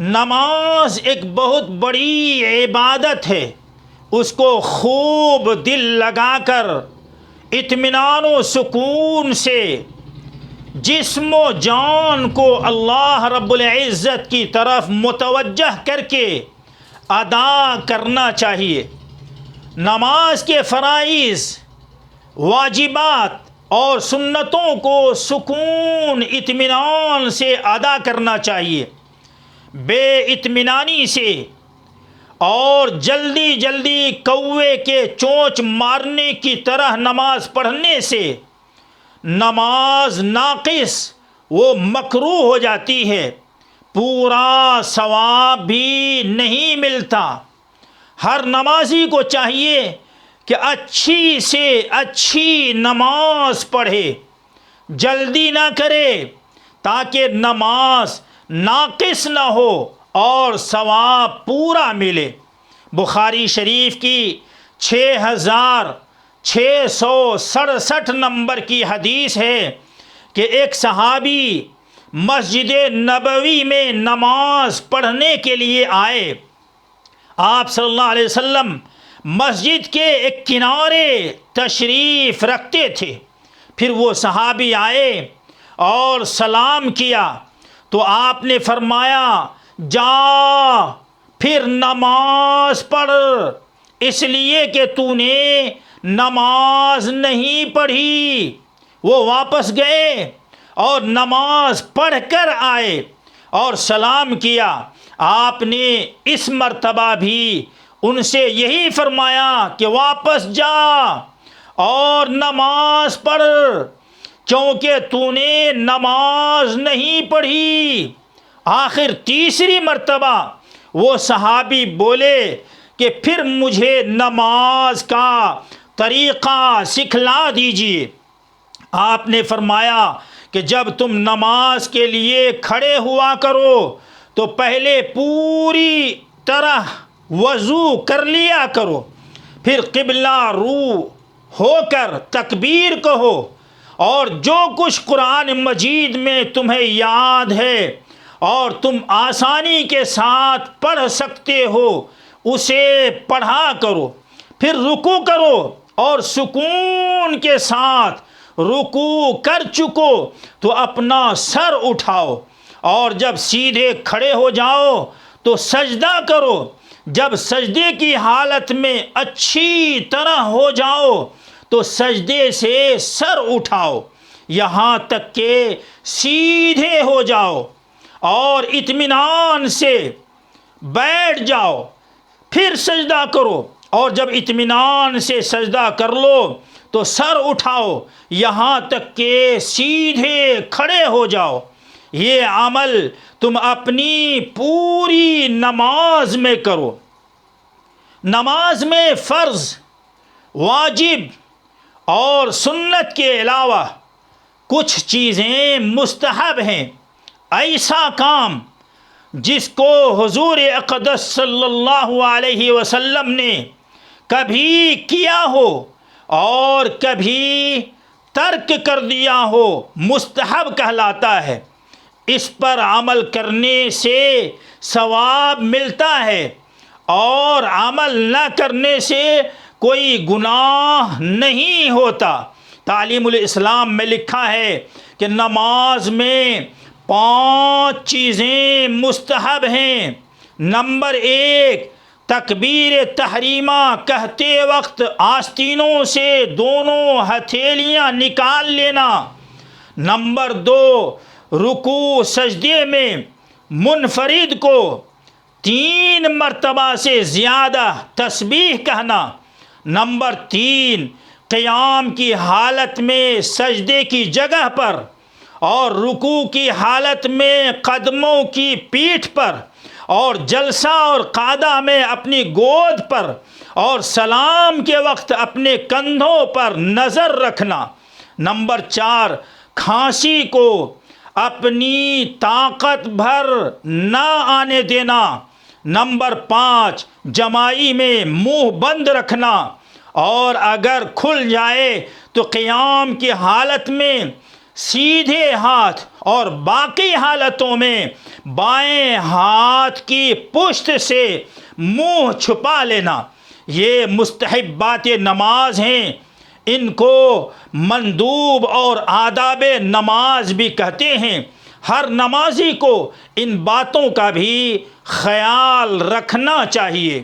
نماز ایک بہت بڑی عبادت ہے، اس کو خوب دل لگا کر اطمینان و سکون سے جسم و جان کو اللہ رب العزت کی طرف متوجہ کر کے ادا کرنا چاہیے۔ نماز کے فرائض، واجبات اور سنتوں کو سکون اطمینان سے ادا کرنا چاہیے۔ بے اطمینانی سے اور جلدی جلدی کوے کے چونچ مارنے کی طرح نماز پڑھنے سے نماز ناقص و مکروہ ہو جاتی ہے، پورا ثواب بھی نہیں ملتا۔ ہر نمازی کو چاہیے کہ اچھی سے اچھی نماز پڑھے، جلدی نہ کرے تاکہ نماز ناقص نہ ہو اور ثواب پورا ملے۔ بخاری شریف کی 6667 نمبر کی حدیث ہے کہ ایک صحابی مسجد نبوی میں نماز پڑھنے کے لیے آئے۔ آپ صلی اللہ علیہ وسلم مسجد کے ایک کنارے تشریف رکھتے تھے۔ پھر وہ صحابی آئے اور سلام کیا تو آپ نے فرمایا، جا پھر نماز پڑھ، اس لیے کہ تو نے نماز نہیں پڑھی۔ وہ واپس گئے اور نماز پڑھ کر آئے اور سلام کیا۔ آپ نے اس مرتبہ بھی ان سے یہی فرمایا کہ واپس جا اور نماز پڑھ، کیونکہ تو نے نماز نہیں پڑھی۔ آخر تیسری مرتبہ وہ صحابی بولے کہ پھر مجھے نماز کا طریقہ سکھلا دیجیے۔ آپ نے فرمایا کہ جب تم نماز کے لیے کھڑے ہوا کرو تو پہلے پوری طرح وضو کر لیا کرو، پھر قبلہ رو ہو کر تکبیر کہو، اور جو کچھ قرآن مجید میں تمہیں یاد ہے اور تم آسانی کے ساتھ پڑھ سکتے ہو اسے پڑھا کرو، پھر رکوع کرو اور سکون کے ساتھ رکوع کر چکو تو اپنا سر اٹھاؤ، اور جب سیدھے کھڑے ہو جاؤ تو سجدہ کرو۔ جب سجدے کی حالت میں اچھی طرح ہو جاؤ تو سجدے سے سر اٹھاؤ یہاں تک کہ سیدھے ہو جاؤ اور اطمینان سے بیٹھ جاؤ، پھر سجدہ کرو، اور جب اطمینان سے سجدہ کر لو تو سر اٹھاؤ یہاں تک کہ سیدھے کھڑے ہو جاؤ۔ یہ عمل تم اپنی پوری نماز میں کرو۔ نماز میں فرض، واجب اور سنت کے علاوہ کچھ چیزیں مستحب ہیں۔ ایسا کام جس کو حضور اقدس صلی اللہ علیہ وسلم نے کبھی کیا ہو اور کبھی ترک کر دیا ہو مستحب کہلاتا ہے۔ اس پر عمل کرنے سے ثواب ملتا ہے اور عمل نہ کرنے سے کوئی گناہ نہیں ہوتا۔ تعلیم الاسلام میں لکھا ہے کہ نماز میں 5 چیزیں مستحب ہیں۔ نمبر 1، تکبیر تحریمہ کہتے وقت آستینوں سے دونوں ہتھیلیاں نکال لینا۔ نمبر 2، رکوع سجدے میں منفرد کو 3 مرتبہ سے زیادہ تسبیح کہنا۔ نمبر 3، قیام کی حالت میں سجدے کی جگہ پر اور رکوع کی حالت میں قدموں کی پیٹھ پر اور جلسہ اور قعدہ میں اپنی گود پر اور سلام کے وقت اپنے کندھوں پر نظر رکھنا۔ نمبر 4، کھانسی کو اپنی طاقت بھر نہ آنے دینا۔ نمبر 5، جمائی میں منہ بند رکھنا، اور اگر کھل جائے تو قیام کی حالت میں سیدھے ہاتھ اور باقی حالتوں میں بائیں ہاتھ کی پشت سے منہ چھپا لینا، یہ مستحبات نماز ہیں۔ ان کو مندوب اور آداب نماز بھی کہتے ہیں۔ ہر نمازی کو ان باتوں کا بھی خیال رکھنا چاہیے۔